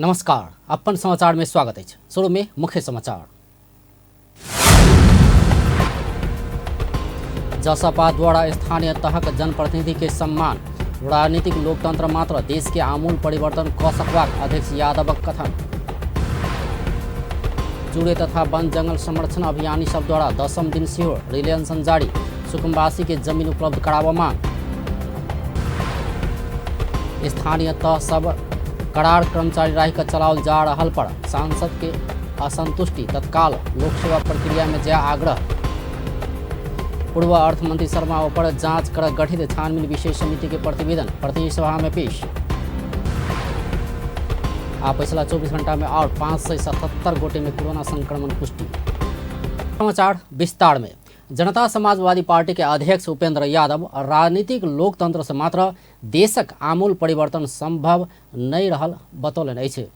नमस्कार, अपन समाचार में स्वागत है। शुरू में मुख्य समाचार। जसपा द्वारा स्थानीय तहक जनप्रतिनिधि के सम्मान, राजनीतिक लोकतंत्र मात्र देश के आमूल परिवर्तन क सकबाक अध्यक्ष यादवक कथन। चूड़े तथा वन जंगल संरक्षण अभियानी सब द्वारा 10म दिन सिहो रिले अनशन जारी, सुकुम्बासी के जमीन उपलब्ध करावा मांग। स्थानीय तह सब करार कर्मचारी राही का चलावल जा रहा पर सांसद के असंतुष्टि, तत्काल लोकसेवा प्रक्रिया में जय आग्रह। पूर्व अर्थमंत्री शर्मा पर जांच कर गठित छानबीन विशेष समिति के प्रतिवेदन प्रतिनिधि सभा में पेश। पिछला 24 घंटा में और 577 गोटे में कोरोना संक्रमण पुष्टि। समाचार विस्तार में। जनता समाजवादी पार्टी के अध्यक्ष उपेंद्र यादव राजनीतिक लोकतंत्र से मात्र देशक आमूल परिवर्तन संभव नहीं रहल बतौलन अछि।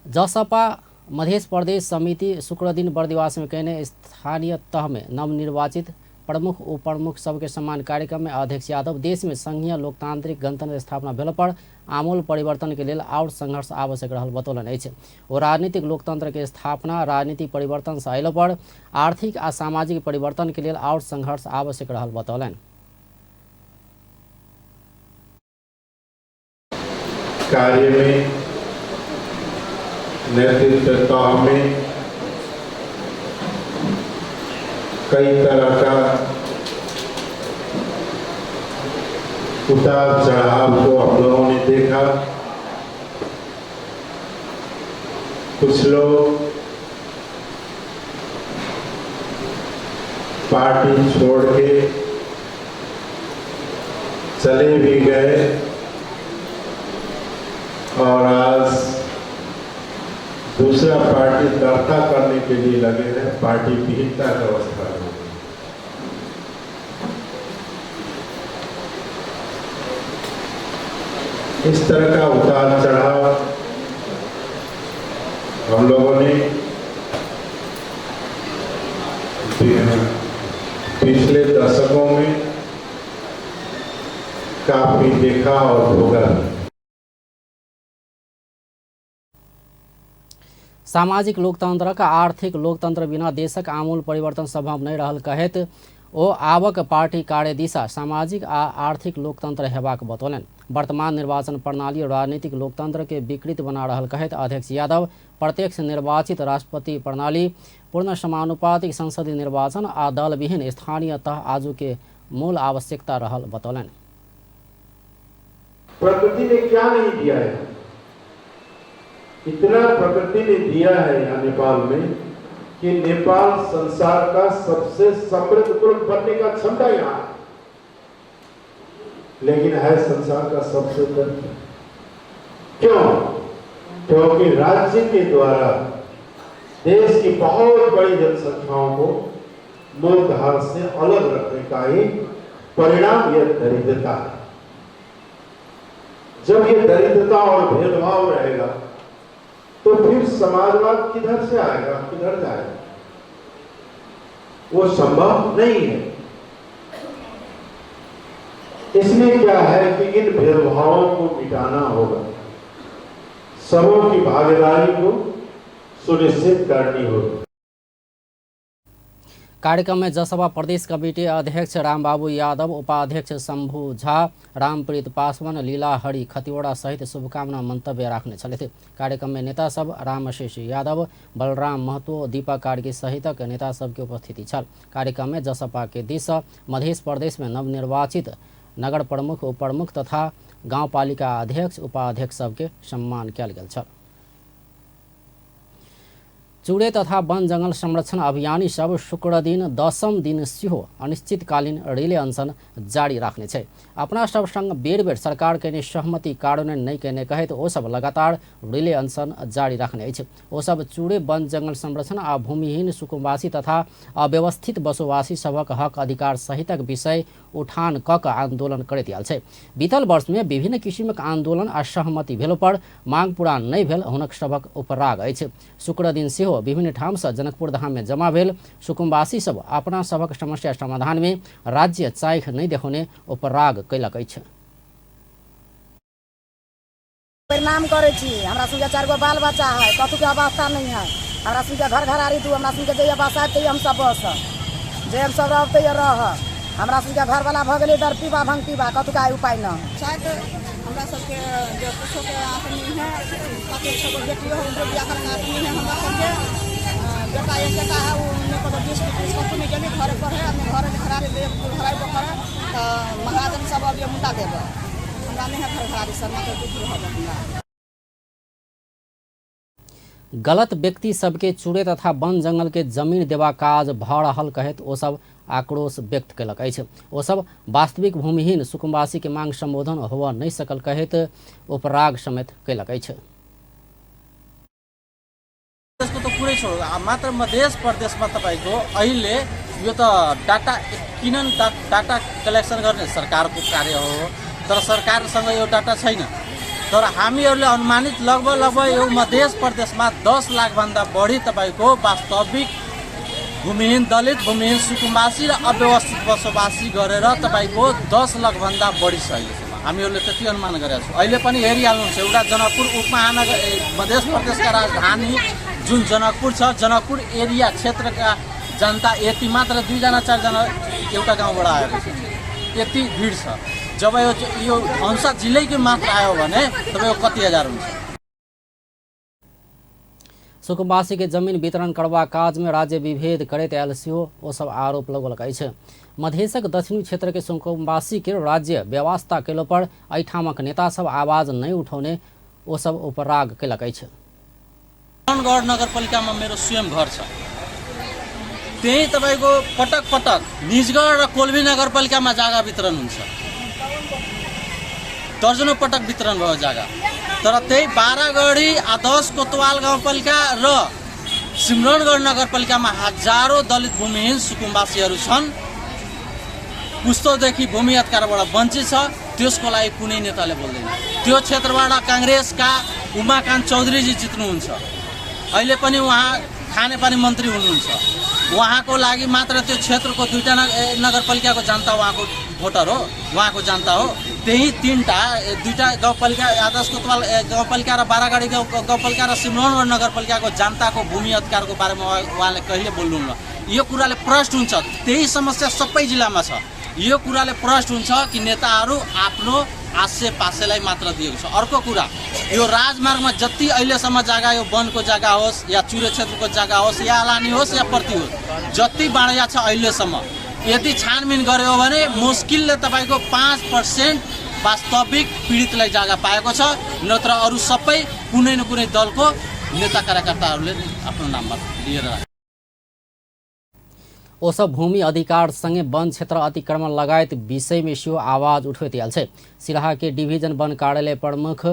जसपा मध्य प्रदेश समिति शुक्र दिन बर्दिवास में कहने स्थानीय तह में नवनिर्वाचित प्रमुख उप प्रमुख सबके सम्मान कार्यक्रम में अध्यक्ष यादव देश में संघीय लोकतांत्रिक गणतंत्र स्थापना भेला पर आमूल परिवर्तन के लिए और संघर्ष आवश्यक रहल बतौलन अछि। वो राजनीतिक लोकतंत्र के स्थापना राजनीतिक परिवर्तन से अयला पर आर्थिक आ सामाजिक परिवर्तन के लिए और संघर्ष आवश्यक रहल बतौलन। कार्य में नेतृत्व में कई तरह का उतार चढ़ाव को हम लोगों ने देखा। कुछ लोग पार्टी छोड़ के चले भी गए और आज दूसरा पार्टी दर्ता करने के लिए लगे हैं। पार्टी विहीनता की अवस्था है। इस तरह का उतार चढ़ाव हम लोगों ने पिछले दशकों में काफी देखा और भोगा। सामाजिक लोकतंत्र का आर्थिक लोकतंत्र बिना देशक आमूल परिवर्तन संभव नहीं रहल कहत ओ आवक पार्टी कार्य दिशा सामाजिक आ आर्थिक लोकतंत्र हेबाक बतौलन। वर्तमान निर्वाचन प्रणाली राजनीतिक लोकतंत्र के विकृत बना रहल कहत अध्यक्ष यादव प्रत्यक्ष निर्वाचित राष्ट्रपति प्रणाली, पूर्ण समानुपातिक संसदीय निर्वाचन आ दल विहीन स्थानीय तह आजू के मूल आवश्यकता रहल बतौलन। प्रकृति ने क्या नहीं दिया है, इतना प्रकृति ने दिया है यहाँ नेपाल में कि नेपाल संसार का सबसे समृद्ध मुल्क बनने का क्षमता यहाँ है, लेकिन है संसार का सबसे दरिद्र। क्यों? क्योंकि राज्य के द्वारा देश की बहुत बड़ी जनसंख्याओं को मूलधार से अलग रखने का ही परिणाम यह दरिद्रता है। जब ये दरिद्रता और भेदभाव रहेगा तो फिर समाजवाद किधर से आएगा, किधर जाएगा? वो संभव नहीं है। इसलिए क्या है कि इन भेदभावों को मिटाना होगा, सबों की भागीदारी को सुनिश्चित करनी होगी। कार्यक्रम में जसपा प्रदेश कमेटी अध्यक्ष रामबाबू यादव, उपाध्यक्ष शंभू झा, रामप्रीत पासवान, लीला हरि खतिवड़ा सहित शुभकामना मंतव्य राख्ने छले थे। कार्यक्रम में नेता सब रामशेष यादव, बलराम महतो, दीपक कार्की सहित नेता सब की उपस्थिति छल। कार्यक्रम में जसपा के दिश मध्य प्रदेश में नवनिर्वाचित नगर प्रमुख, उप प्रमुख तथा गाउँपालिका अध्यक्ष, उपाध्यक्ष सबके सम्मान कयल गेल छल। चूड़े तथा वन जंगल संरक्षण अभियानी सब शुक्र दिन 10म दिन सिहो अनिश्चितकालीन रिले अनशन जारी राख्ने छे। अपना सब संग बेर बेर सरकार के सहमति कार्यान्वयन नहीं करने कहे तो वो सब लगातार रिले अनशन जारी रखने अछि। वो सब चूड़े वन जंगल संरक्षण आ भूमिहीन सुकुम्बासी तथा अव्यवस्थित बसोवासी सबक हक अधिकार सहितक विषय उठान क आंदोलन करैत आयल छे। बीतल वर्ष में विभिन्न किसिमक आंदोलन आ सहमति भेला पर मांग पूरा नहीं भेल हुनक सबक उपराग अछि। शुक्र दिन सेहो विभिन्न ठाम से जनकपुर धाम में जमा भेल सुकुम्बासी सब अपना सबक समस्या समाधान में राज्य चाइख नहीं देखाउने उपराग कैलक अछि। नाम करे छी, हमरा सबके 4 गो बाल बच्चा है, कतु के अवस्था नहीं है, हमरा सबके घर घरारी दू, हमरा सबके जे बसा ते हम सब बस जे हम सब रहते रह, हमरा सबके घर वाला भ गेलै दर पीबा भंग पीबा, कतु का उपाय न शायद हमरा सबके जो कुछो के आदमी है, कतु छो बेटी हो उनके बियाह करना आदमी है, हमरा सबके बेटा एक बेटा है, वो ने को 20 कतु में गेली घर पर है, अपने घर घरारी दे घराई बखर त महाजन सब अब ये मुद्दा देबो, हमरा नहीं है घर घरारी सब मतलब दुख हो हमरा। गलत व्यक्ति सबके चूड़े तथा वन जंगल के जमीन देवा काज भ रहल कहत ओ सब आक्रोश व्यक्त कयलक अछि। ओ सब वास्तविक भूमिहीन सुकुम्बासी के मांग संबोधन होवा नहीं सकल कहत उपराग समेत कयलक अछि। त्यसको त कुरै छोड, मात्र मध्य प्रदेशमा तपाईको अहिले यो त डाटा किनन डाटा कलेक्सन गर्ने सरकारको कार्य हो, तर सरकारसँग यो डाटा छैन। तर हामीहरूले अनुमानित लगभग यो मध्य प्रदेशमा 10 लाख भन्दा बढी तपाईको वास्तविक भूमिहीन दलित भूमिहीन सुकुम्बासी र अव्यवस्थित बसोबासी गरेर तपाईको 10 लाख भन्दा बढी छ अहिलेसम्म। हामीहरूले त्यति अनुमान गरेका छौँ। अहिले पनि हेरिहाल्नुहुन्छ, एउटा जनकपुर उपमहानगर मध्य प्रदेशका राजधानी जुन जनकपुर छ, जनकपुर एरिया क्षेत्रका जनता यति मात्र 2 जना 4 जना एउटा गाउँबाट आएको छ, यति भिड छ। जब यो धनुषा जिल्लैकै मात्र आयो भने तपाईको कति हजार हुन्छ। सुकुम्बासी के जमीन वितरण करवा काज में राज्य विभेद करैत आयल सेहो ओ सब आरोप लगौलक अछि। मधेशक दक्षिणी क्षेत्र के सुकुम्बासी के राज्य व्यवस्था केलो पर एठामक नेता सब आवाज नहीं उठाउने ओ सब उपराग कयलक अछि। गढ नगरपालिकामा मेरो स्वयं घर छ, त्यही तपाईको पटक पटक निजगढ र कोल्भी नगरपालिकामा जागा वितरण हुन्छ, दर्जनौं पटक वितरण भयो जागा। तर त्यही बारागढी आदर्श कोतवाल गाउँपालिका र सिमरनगढ नगरपालिकामा हजारौं दलित भूमिहीन सुकुम्बासीहरू छन्। पुस्तौदेखि भूमि अधिकारबाट वञ्चित छ, त्यसको लागि कुनै नेताले बोल्दैन। त्यो क्षेत्रबाट कांग्रेसका उमाकान्त चौधरीजी जित्नुहुन्छ, अहिले पनि उहाँ खानेपानी मन्त्री हुनुहुन्छ। उहाँको लागि मात्र त्यो क्षेत्रको 2टा नगरपालिकाको जनता उहाँको भोटर हो, उहाँको जनता हो। त्यही 2टा गाउँपालिका आदर्श कोतवाल गाउँपालिका र बारागढी गाउँपालिका र सिमरनगढ नगरपालिकाको जनताको भूमि अधिकारको बारेमा उहाँले कहिले बोल्नुहुन्न। यो कुराले प्रष्ट हुन्छ, त्यही समस्या सबै जिल्लामा छ। यो कुराले प्रष्ट हुन्छ कि नेताहरू आफ्नो आसेपासेलाई मात्र दिएको छ। अर्को कुरा, यो राजमार्गमा जति अहिलेसम्म जग्गा, यो वनको जग्गा होस् या चुरे क्षेत्रको जग्गा होस् या अलानी होस् या प्रति होस्, जति बाँडिया छ अहिलेसम्म यदि छानबिन गर्यो भने मुस्किलले तपाईको 5% वास्तविक पीडितलाई जग्गा पाएको छ, नत्र अरू सबै कुनै न कुनै दलको नेता कार्यकर्ताहरूले आफ्नो नाममा लिएर। ओ सब भूमि अधिकार संगे वन क्षेत्र अतिक्रमण लगायत विषय में सेहो आवाज उठबैत आयल छै। सिराहा के डिवीजन वन कार्यालय प्रमुख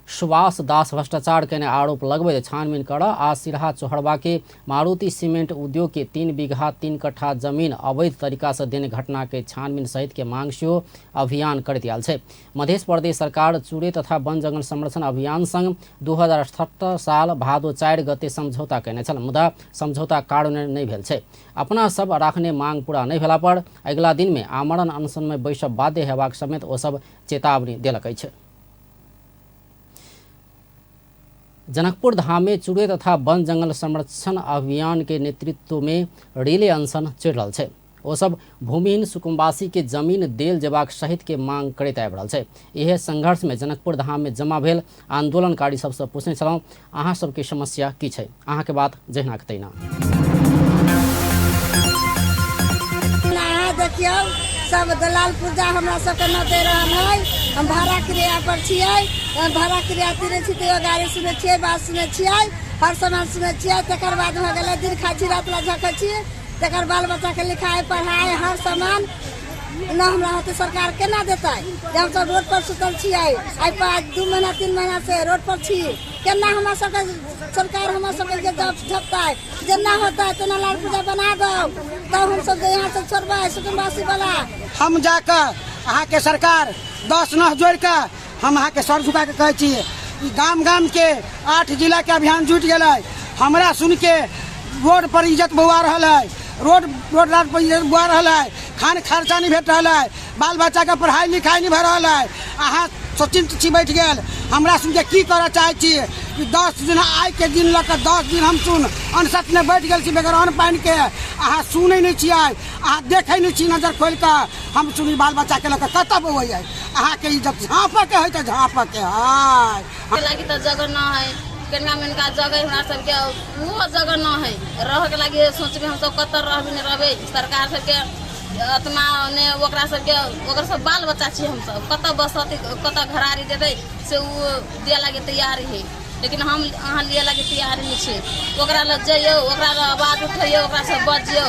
सुभाष दास भ्रष्टाचार के आरोप लगबैत छानबीन कर आ सिराहा चोहड़बा के मारुति सीमेंट उद्योग के 3 बीघा 3 कट्ठा जमीन अवैध तरीका से देने घटना के छानबीन सहित के मांग सेहो अभियान करैत आयल छै। मध्य प्रदेश सरकार चूड़े तथा वन जंगल संरक्षण अभियान संग 2078 साल भादो 4 गते समझौता कयने छल, मुदा समझौता कार्यान्वयन नहीं भेल छै। अपना सब राखने मांग पूरा नहीं भेला पर अगिला दिन में आमरण अनशन में बैसब बाध्य हेबाक समेत ओ सब चेतावनी देलक अछि। जनकपुर धाम में चूड़े तथा वन जंगल संरक्षण अभियान के नेतृत्व में रिले अनशन चल रहा है। ओ सब भूमिहीन सुकुम्बासी के जमीन देल जेबाक सहित के मांग करैत आबि रहल छै। यह संघर्ष में जनकपुर धाम में जमा भेल आंदोलनकारी सबसे पूछने छलहुँ, अहाँ सबके समस्या की छै? अहाँ के बात जहिना के तहिना। देखियो सब दलाल पूजा हमरा सबके न दे रहल है। हम भाड़ा किराया पर छियै, भाड़ा किराया तिरे छी तो गाड़ी सुने छियै, बात सुने छियै, हर सामान सुने छियै। तकर बाद हो गेलै दिन खाइ छी, रात ला झकै छी, तकर बाल बच्चा के लिखाई पढ़ाई हर सामान न हमरा होते सरकार केना देतै? हम सब रोड पर सुतल छियै, आई 2 महीना 3 महीना से रोड पर छी, केना हमरा सबके सरकार हमरा सबके झपतै? जेना होता है तेना लाल पूजा बना दो, तब हम सब यहाँ से छोड़बै सुकुम्बासी वाला। हम जाकर अहाँ के सरकार 10 नह जोड़ के हम अहाँ के सर झुका के कहै छी, गाम गाम के 8 जिला के अभियान जुट गेलै। हमरा सुन के रोड पर इज्जत बउआ रहल है, रोड रात पर इज्जत बउआ रहल है, खान खर्चा नहीं भेट रहल है, बाल बच्चा के पढ़ाई लिखाई नहीं भऽ रहल है। अहाँ सोचिंत छी बैठ गेल, हमरा सुन के की करऽ चाहै छी कि 10 दिन आइ के दिन लऽ के 10 दिन हम सुन अनसत में बैठ गेल छी बेगर अन्न पानि के अहाँ सुनै नहीं छियै अहाँ देखै नहीं छी नजर खोल के हम सुनी बाल बच्चा के लऽ के कतऽ बौआ अहाँ के इज्जत झाँप के है त झाँप के है लागी त जगह न है केना मेनका जगह हमरा सबके वो जगह न है रह के लागी सोचबे हम सब कतऽ रहबे न रहबे सरकार सबके अतना ने ओकरा सबके ओकर सब बाल बच्चा छी हम सब कतऽ बसती कतऽ घरारी देते से वो दिया लागे तैयार है लेकिन हम अहाँ लिए लागे तैयार नहीं छे ओकरा ल जइयो ओकरा ल आवाज उठैयो ओकरा से बजियो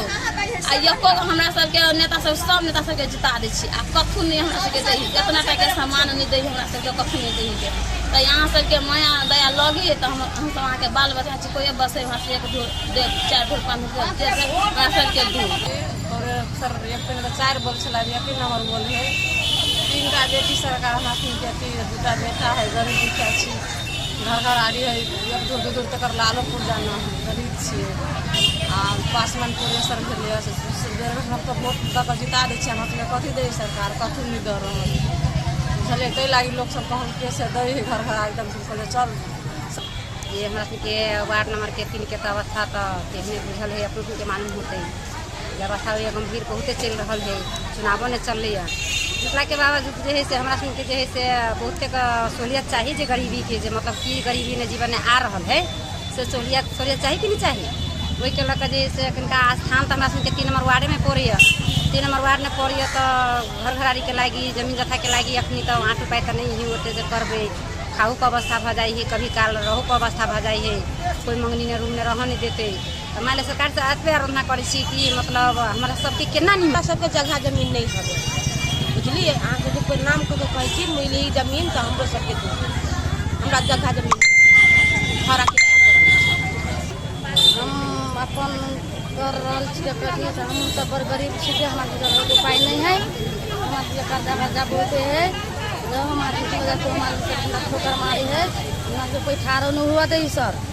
आ एको हमरा सबके नेता सब नेता सबके जिता दै छी आ कखू नहीं हमरा सबके दै इतना टाका सामान नहीं दै हमरा सबके कखू नहीं दै के त यहाँ सबके माया दया लगी त हम सब अहाँ के बाल बच्चा छी कोई बसे हमरा से एक ढोल दे 4 ढोल 5 ढोल दे हमरा सबके दूर और सर एक दिन 4 बोल चला एक नंबर बोल है 3 का बेटी सरकार हमरा 3 बेटी 2 बेटा है गरीब दुखिया छी घर आड़ी है एक दूर दूर तक लालोपुर जाना है गरीब छी आ पासवान पुरेसर के लिए हम तो वोट दऽ कऽ जिता दै छी हम अपने कथी दै सरकार कथी नहीं दऽ रहल बुझलिए ताहि लागी लोग सब कहल कैसे दै है घर एकदम से चल ये हमरा सबके वार्ड नंबर के 3 के अवस्था तो केहने बुझल है अपन के मालूम होते व्यवस्था गंभीर बहुते चल रहा है चुनावों ने चल रही है जितना के बावजूद जो है से हमरा सबके जो है से बहुते सहूलियत चाहिए जो गरीबी के जो मतलब की गरीबी ने जीवन में आ रहा है से सहूलियत चाहिए कि नहीं चाहिए वही के लऽ जे से कनिका स्थान तो हमरा सबके 3 नंबर वार्ड में पड़ैए 3 नंबर वार्ड में पड़ैए तो घर घरारी के लागी जमीन जथा के लागी अखनी तो आँट उपाय तो नहीं ही होते जो करबे खाऊ के अवस्था भ जाए कभी काल रहू के अवस्था भ जाए कोई मंगनी ने रूम में रह नहीं देते तो मान सरकार से एतबे आराधना करे छी कि मतलब हमारा सबके केना नहीं सबके जगह जमीन नहीं है बुझलिए अहाँ के कोई नाम को कहै छी मिली जमीन तो हमरो सबके हमरा जगह जमीन भाड़ा किराया पर हम अपन कर रहल छी कथी से हम सब बड़ गरीब छी हमरा के उपाय नहीं है हमारे कर्जा बहुते है जो हमारे ठोकर मारी है ना जो कोई ठारो नहीं हुआ दे सर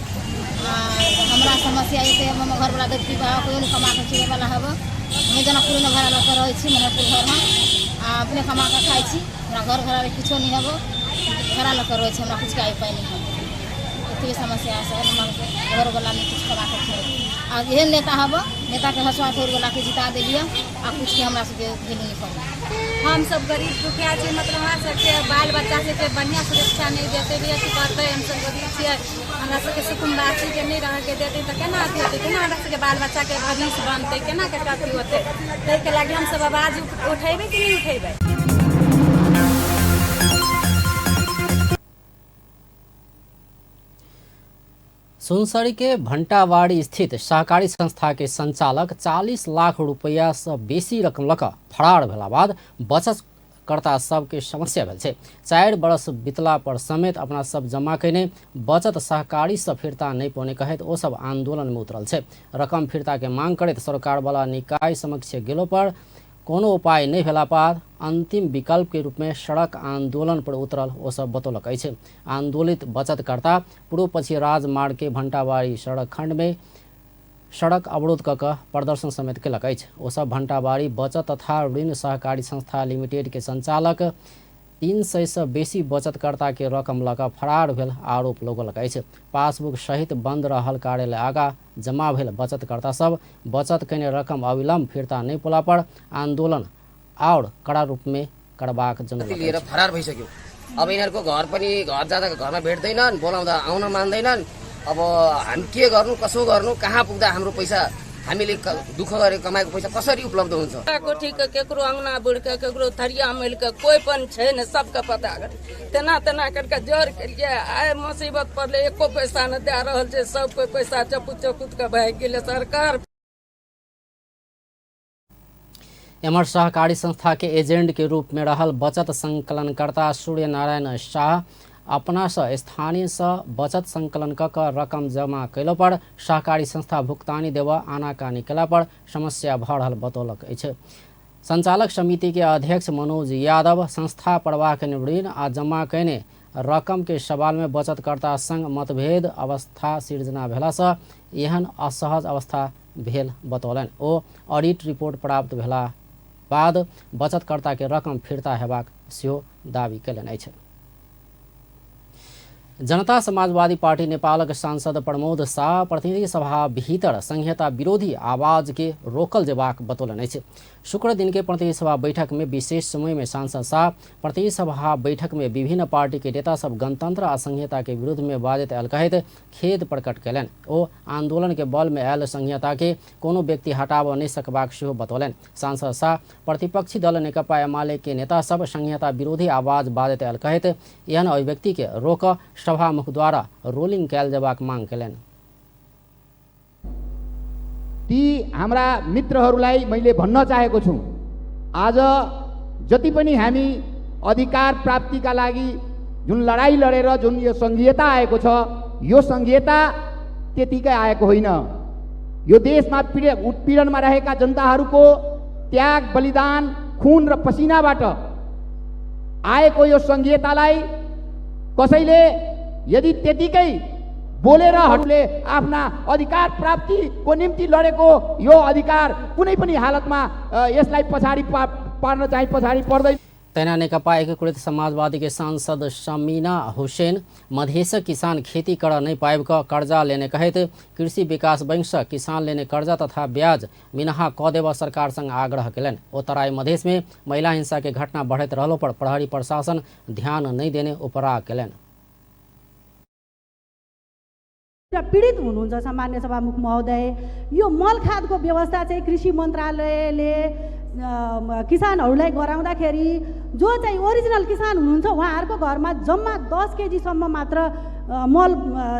हमरा समस्या ये हम घर वाला देखी बा कोई न कमा के चले वाला हबो मैं जनकपुर में भाड़ा लेकर रही छी मनपुर घर में अपने कमा के खाई छी हमरा घर घर किछो नहीं हबो भाड़ा लेकर रही छी हमरा कुछ के उपाय नहीं हबो एते समस्या है हमर घर वाला में कुछ कमा के खाई आ एहन नेता हबो नेता के हसवा तोड़ वाला के जिता देलिए आ कुछ के हमरा से भेलू नहीं पड़े हम सब गरीब दुखिया छी मतलब हमरा सबके बाल बच्चा सबके बढ़िया सुरक्षा नहीं देते भी अथी करते हम सब गरीब छियै हमरा सबके सुकुम्बासी के नहीं रह के देते तो केना अथी होते केना हमरा सबके बाल बच्चा के भविष्य बनते केना के अथी होते ताहि के लागी हम सब आवाज उठेबै कि नहीं उठेबै। सुनसरी के भंटावाड़ी स्थित सहकारी संस्था के संचालक 40 लाख रुपया से बेसी रकम लऽ कऽ फरार भेला बाद बचतकर्ता सबके समस्या भेल छै। 4 बरस बीतला पर समेत अपना सब जमा कयने बचत सहकारी से फिरता नहीं पौने कहैत ओ सब आंदोलन में उतरल छै। रकम फिरता के मांग करैत सरकार वाला निकाय समक्ष गेलो पर कोनो उपाय नहीं भेला बाद अंतिम विकल्प के रूप में सड़क आंदोलन पर उतरल ओ सब बतौलक अछि। आंदोलित बचतकर्ता पूर्व पश्चिम राजमार्ग के भंटावाड़ी सड़क खंड में सड़क अवरोध कऽ प्रदर्शन समेत केलक अछि। ओ सब भंटावाड़ी बचत तथा ऋण सहकारी संस्था लिमिटेड के संचालक 300 से बेसी बचतकर्ता के रकम लऽ कऽ फरार भेल आरोप लगौलक अछि। पासबुक सहित बंद रहल कार्यालय आगा जमा भेल बचतकर्ता सब बचत कयने रकम अविलंब फिरता नहीं पोला पर आंदोलन और कड़ा रूप में करबाक लिएर फरार भइसक्यो। अब यिनीहरूको घर पनि घर जाँदा घरमा भेट्दैनन् बोलाउँदा आउन मान्दैनन्। अब हामी के गर्नु कसो गर्नु कहाँ पुग्दा हाम्रो पैसा हामीले दुःख गरे कमाएको पैसा कसरी उपलब्ध हुन्छ। कोठी के केकरो अंगना बुढ़ के केकरो थरिया मिल के कोई पन छै ने सबके पता तेना तेना करके जड़ करिए आय मुसीबत पड़ले एको पैसा न दे रहल छै सब कोई पैसा चपुत के भाग गेले सरकार। एमर सहकारी संस्था के एजेंट के रूप में रहल बचत संकलनकर्ता सूर्य नारायण शाह अपना से स्थानीय से बचत संकलन कऽ रकम जमा कैला पर सहकारी संस्था भुगतानी देवा आनाकानी केला पर समस्या भऽ रहल बतौलक अछि। संचालक समिति के अध्यक्ष मनोज यादव संस्था प्रवाह के ऋण आ जमा कयने रकम के सवाल में बचतकर्ता संग मतभेद अवस्था सिर्जना भेला से एहन असहज अवस्था भेल बतौलनि। ओ ऑडिट रिपोर्ट प्राप्त भेला बाद बचतकर्ता के रकम फिरता हेबाक सेहो दावी कयलनि अछि। जनता समाजवादी पार्टी नेपालक सांसद प्रमोद शाह प्रतिनिधि सभा भीतर संहिता विरोधी आवाज के रोकल जेबाक बतौलन अछि। शुक्र दिन के प्रतिनिधि सभा बैठक में विशेष समय में सांसद शाह प्रतिनिधि सभा बैठक में विभिन्न पार्टी के नेता सब गणतंत्र आ संहिता के विरुद्ध में बाजैत आयल कहैत खेद प्रकट कयलनि। ओ आंदोलन के बल में आयल संहिता के कोनो व्यक्ति हटाब नहि सकबाक सेहो बतौलनि। सांसद शाह प्रतिपक्षी दल नेकपा एमाले के नेता सब संहिता विरोधी आवाज बाजैत आयल कहैत एहन अभिव्यक्ति के रोक सभामुख द्वारा रोलिङ कयल जेबाक माग कयलनि। ती हाम्रा मित्रहरूलाई मैले भन्न चाहेको छु, आज जति पनि हामी अधिकार प्राप्तिका लागि जुन लडाई लडेर जुन यो संघीयता आएको छ, यो संघीयता त्यतिकै आएको होइन। यो देशमा उत्पीडनमा रहेका जनताहरूको त्याग, बलिदान, खुन र पसिनाबाट आएको यो संघीयतालाई कसैले यदि त्यतिकै बोलेरहरूले आफ्ना अधिकार प्राप्तिको निम्ति लडेको यो अधिकार कुनै पनि हालतमा यसलाई पछाडि पार्न चाहिँ पछाडि पर्दैन। तेना नेकपा एकीकृत समाजवादी के सांसद शमीना हुसैन मधेश किसान खेती कर नहीं पाएब का कर्जा लेने कहित कृषि विकास बैंक से किसान लेने कर्जा तथा ब्याज मिनहा क देव सरकार संग आग्रह कलन। ओ तराई मधेश में महिला हिंसा के घटना बढ़त रहलो पर प्रहरी प्रशासन ध्यान नहीं देने उपरा कलन। पीडित हुनुहुन्छ सामान्य सभामुख महोदय, यो मल खादको व्यवस्था चाहिँ कृषि मन्त्रालयले किसानहरूलाई गराउँदाखेरि जो चाहिँ ओरिजिनल किसान हुनुहुन्छ उहाँहरूको घरमा जम्मा 10 केजीसम्म मात्र मल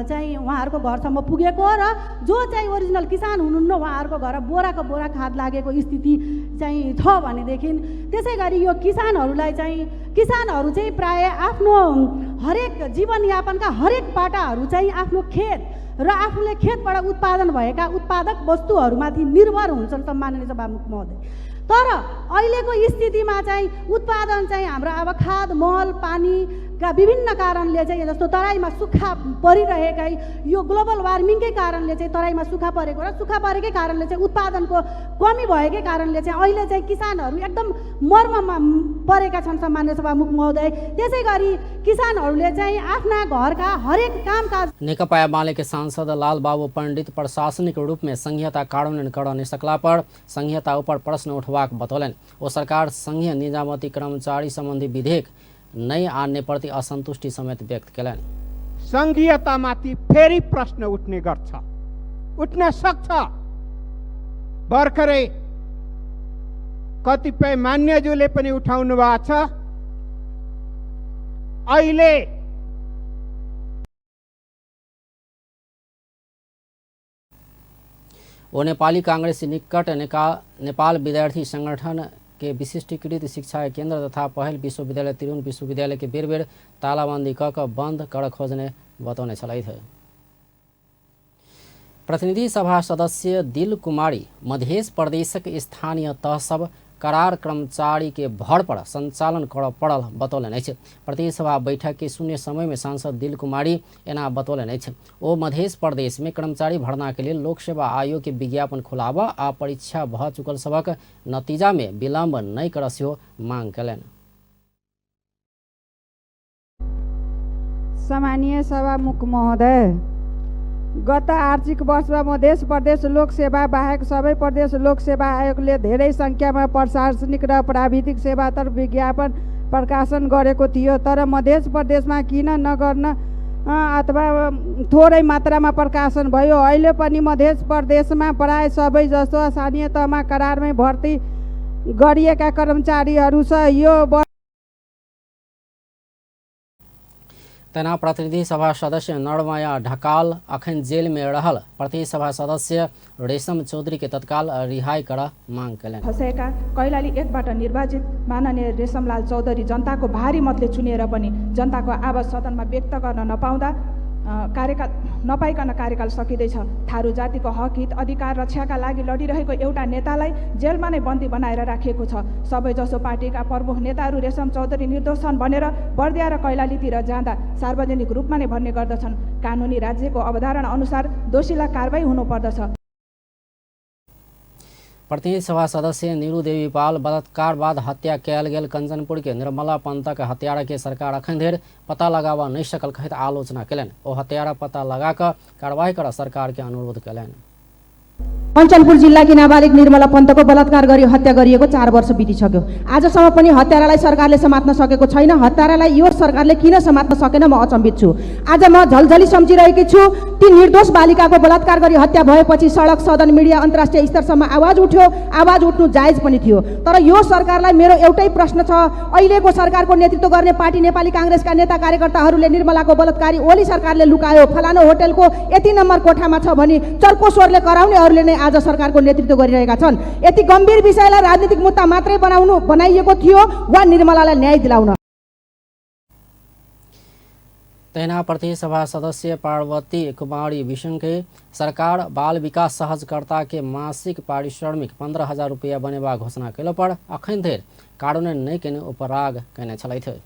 चाहिँ उहाँहरूको घरसम्म पुगेको र जो चाहिँ ओरिजिनल किसान हुनुहुन्न उहाँहरूको घर बोराको बोरा खाद लागेको स्थिति चाहिँ छ भनेदेखि त्यसै गरी यो किसानहरू चाहिँ प्राय आफ्नो हरेक जीवनयापनका हरेक पाटाहरू चाहिँ आफ्नो खेत र आफूले खेतबाट उत्पादन भएका उत्पादक वस्तुहरूमाथि निर्भर हुन्छन् सम्माननीय सभामुख महोदय। तर अहिलेको स्थितिमा चाहिँ उत्पादन चाहिँ हाम्रो अब खाद, मल, पानीका विभिन्न कारणले चाहिँ जस्तो तराईमा सुक्खा परिरहेकै यो ग्लोबल वार्मिङकै कारणले चाहिँ तराईमा सुक्खा परेको र सुक्खा परेकै कारणले चाहिँ उत्पादनको कमी भएकै कारणले चाहिँ अहिले चाहिँ किसानहरू एकदम मर्ममा परेका छन् सम्माननीय सभामुख महोदय। त्यसै गरी किसानहरूले चाहिँ आफ्ना घरका हरेक कामकाज नेकपा एमाले के सांसद लाल बाबू पंडित प्रशासनिक रूप में संहिता कार्यान्वयन कर नहीं सकला पर संहिता ऊपर प्रश्न उठवाक बतौलन। वो सरकार संघीय निजामती कर्मचारी संबंधी विधेयक नहीं आने प्रति असंतुष्टि समेत व्यक्त कलन। संघीयतामाथि फेरि प्रश्न उठ्ने गर्छ, उठ्न सक्छ। भर्खरै कतिपय मान्यज्यूले पनि उठाउनु भएको छ। अहिले वो नेपाली कांग्रेस निकट नेपाल विद्यार्थी संगठन के विशिष्टीकृत शिक्षा केंद्र तथा पहल विश्वविद्यालय तिरुन विश्वविद्यालय के बेर बेर तालाबंदी कर बंद कर खोजने बतौने चलाई थे। प्रतिनिधि सभा सदस्य दिल कुमारी मध्य प्रदेश के स्थानीय तह सब करार कर्मचारी के भर पर संचालन कर पड़ल बतौलन। प्रतिनिधि सभा बैठक के शून्य समय में सांसद दिल कुमारी एना बतौलन। ओ मध्य प्रदेश में कर्मचारी भर्ना के लिए लोक सेवा आयोग के विज्ञापन खुलावा आ परीक्षा भ चुकल सबक नतीजा में विलम्ब नहीं कर सेहो मांग कलन। सामान्य सभामुख महोदय, गत आर्थिक वर्षमा मध्य प्रदेश लोक सेवा बाहेक सबै प्रदेश लोक सेवा आयोगले धेरै संख्यामा प्रशासनिक र प्राविधिक सेवातर्फ विज्ञापन प्रकाशन गरेको थियो। तर मध्य प्रदेशमा किन नगर्न अथवा थोरै मात्रामा प्रकाशन भयो। अहिले पनि मध्य प्रदेशमा प्राय सबै जस्तो स्थानीय तहमा करारमै भर्ती गरिएका कर्मचारीहरू छ। यो तना प्रतिनिधि सभा सदस्य नरमाया ढकाल अखन जेल में रहल प्रतिनिधि सभा सदस्य रेशम चौधरी के तत्काल रिहाई कर मांग कलन। फसेका कैलाली 1 बाट निर्वाचित माननीय रेशमलाल चौधरी जनताको भारी मतले चुनिएर पनि जनताको आवाज सदनमा व्यक्त गर्न नपाइकन कार्यकाल सकिँदैछ। थारू जातिको हक हित अधिकार रक्षाका लागि लडिरहेको एउटा नेतालाई जेलमा नै बन्दी बनाएर राखिएको छ। सबै जसो पार्टीका प्रमुख नेताहरू रेशम चौधरी निर्दोष छन् भनेर बर्दिया र कैलालीतिर जाँदा सार्वजनिक रूपमा नै भन्ने गर्दछन्। कानुनी राज्यको अवधारणा अनुसार दोषीलाई कारबाही हुनुपर्दछ। प्रतिनिधि सभा सदस्य नीरू देवी पाल बलात्कार बाद हत्या कयल गेल कंचनपुर के निर्मला पंतक हत्यारा के सरकार अखन धरि पता लगाबा नहीं सकल कहैत आलोचना कयलनि। ओ हत्यारा पता लगा कऽ कार्रवाई कर सरकार के अनुरोध कयलनि। कञ्चनपुर जिल्लाकी नाबालिग निर्मला पन्तको बलात्कार गरी हत्या गरिएको 4 वर्ष बितिसक्यो। आजसम्म पनि हत्यारालाई सरकारले समात्न सकेको छैन। हत्यारालाई यो सरकारले किन समात्न सकेन म अचम्बित छु। आज म झलझली सम्झिरहेकी छु। ती निर्दोष बालिकाको बलात्कार गरी हत्या भएपछि सडक, सदन, मिडिया, अन्तर्राष्ट्रिय स्तरसम्म आवाज उठ्यो। आवाज उठ्नु जायज पनि थियो। तर यो सरकारलाई मेरो एउटै प्रश्न छ, अहिलेको सरकारको नेतृत्व गर्ने पार्टी नेपाली कांग्रेसका नेता कार्यकर्ताहरूले निर्मलाको बलात्कारी ओली सरकारले लुकायो, फलानो होटलको यति नम्बर कोठामा छ भनी चर्को स्वरले कराउनेहरूले नै आज सरकारको नेतृत्व गरिरहेका छन्। यति गम्भीर विषयलाई राजनीतिक मुद्दा मात्रै बनाइएको थियो वा निर्मलालाई न्याय दिलाउन? तैना प्रतिनिधि सभा सदस्य पार्वती कुमारी विशंके सरकार बाल विकास सहजकर्ता के मासिक पारिश्रमिक 15,000 रुपया बनेबा घोषणा कयला पर अखन धरि कार्यान्वयन नहीं केने उपराग कयने छलथि।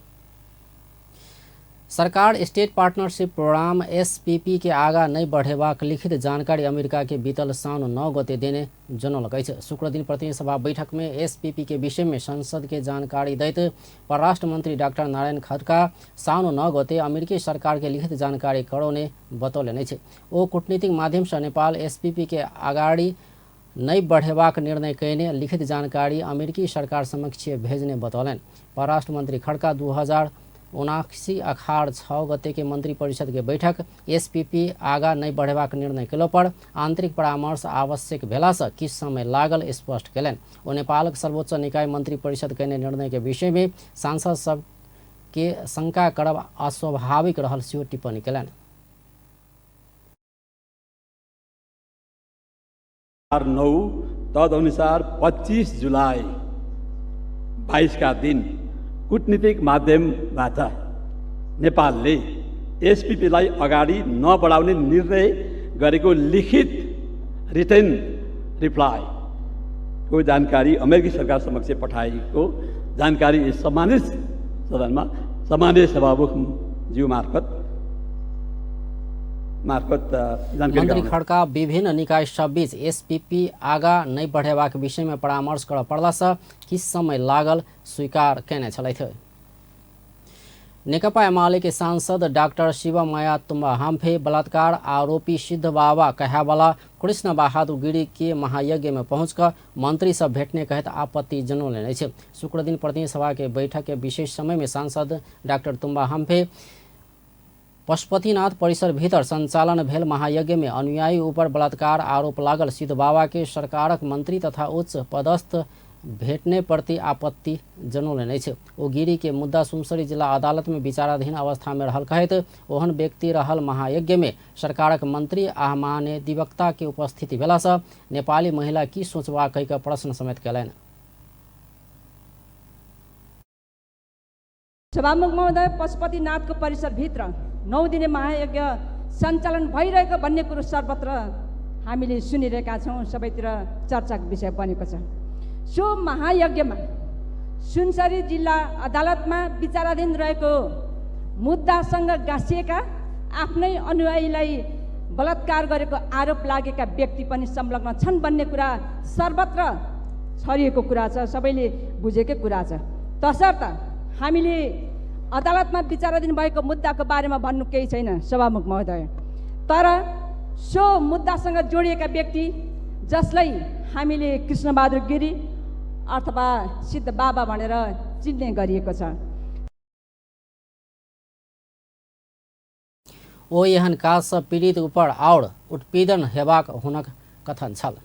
सरकार स्टेट पार्टनरशिप प्रोग्राम SPP के आगा नहीं बढ़ेबाक लिखित जानकारी अमेरिका के बीतल साउन 9 गते देने जनौलकै छ। शुक्र दिन प्रतिनिधि सभा बैठक में SPP के विषय में संसद के जानकारी दैत परराष्ट्र मंत्री डॉक्टर नारायण खड्का साउन 9 गते अमेरिकी सरकार के लिखित जानकारी कराउने बतौले नै छ। ओ कूटनीतिक माध्यम से नेपाल SPP के अगाडि नहीं बढ़ेबाक निर्णय कयने लिखित जानकारी अमेरिकी सरकार समक्ष भेजने बतौलन। परराष्ट्र मंत्री खड्का 2079 अखाड़ 6 गते के मंत्री परिषद के बैठक SPP आगा नहीं बढ़ेबाक निर्णय कयला पर आंतरिक परामर्श आवश्यक भेला से किस समय लागल स्पष्ट कयलनि। ओ नेपालक सर्वोच्च निकाय मंत्री परिषद कयने निर्णय के विषय में सांसद सब के शंका करब अस्वाभाविक रहल सेहो टिप्पणी कयलनि। 9 तदनुसार 25 जुलाई 22 का दिन कूटनीतिक माध्यमबाट नेपालले SPP लाई अगाडि नबढाउने निर्णय गरेको लिखित रिटन रिप्लाई को जानकारी अमेरिकी सरकार समक्ष पठाएको जानकारी सम्मानित सदनमा सम्माननीय सभामुख ज्यू मार्फत मंत्री खड्का विभिन्न निकाय सब बीच SPP आगा नहीं बढ़ेबाक विषय में परामर्श कर पड़ला से किस समय लागल स्वीकार कयने छलथि। नेकपा एमाले के सांसद डॉक्टर शिवमाया तुम्बा हाम्फे बलात्कार आरोपी सिद्ध बाबा कहावाला कृष्ण बहादुर गिरी के महायज्ञ में पहुंचकर मंत्री सब भेटने कहत आपत्ति जनौले नै छ। शुक्र दिन प्रतिनिधि सभा के बैठक के विशेष समय में सांसद डॉक्टर तुम्बा हाम्फे पशुपतिनाथ परिसर भीतर संचालन भेल महायज्ञ में अनुयायी ऊपर बलात्कार आरोप लागल सिद्ध बाबा के सरकारक मंत्री तथा उच्च पदस्थ भेटने प्रति आपत्ति जनौले नै छ। ओ गिरी के मुद्दा सुनसरी जिला अदालत में विचाराधीन अवस्था में रहल कहत ओहन व्यक्ति रहल महायज्ञ में सरकारक मंत्री आ महाधिवक्ता के उपस्थिति भेला से नेपाली महिला की सोचबा कहि के प्रश्न समेत कयलनि। सभामुख महोदय, पशुपतिनाथको परिसर भित्र 9 दिने महायज्ञ सञ्चालन भइरहेको भन्ने कुरो सर्वत्र हामीले सुनिरहेका छौँ। सबैतिर चर्चाको विषय बनेको छ। सो महायज्ञमा सुनसरी जिल्ला अदालतमा विचाराधीन रहेको मुद्दासँग गाँसिएका आफ्नै अनुयायीलाई बलात्कार गरेको आरोप लागेका व्यक्ति पनि संलग्न छन् भन्ने कुरा सर्वत्र छरिएको कुरा छ, सबैले बुझेकै कुरा छ। तसर्थ हामीले अदालतमा विचाराधीन भएको मुद्दाको बारेमा भन्नु केही छैन सभामुख महोदय। तर सो मुद्दासँग जोडिएका व्यक्ति जसलाई हामीले कृष्णबहादुर गिरी अथवा सिद्ध बाबा भनेर चिन्ने गरिएको छ। ओ एहन काज से पीड़ित ऊपर और उत्पीड़न हेबाक हुनक कथन छल।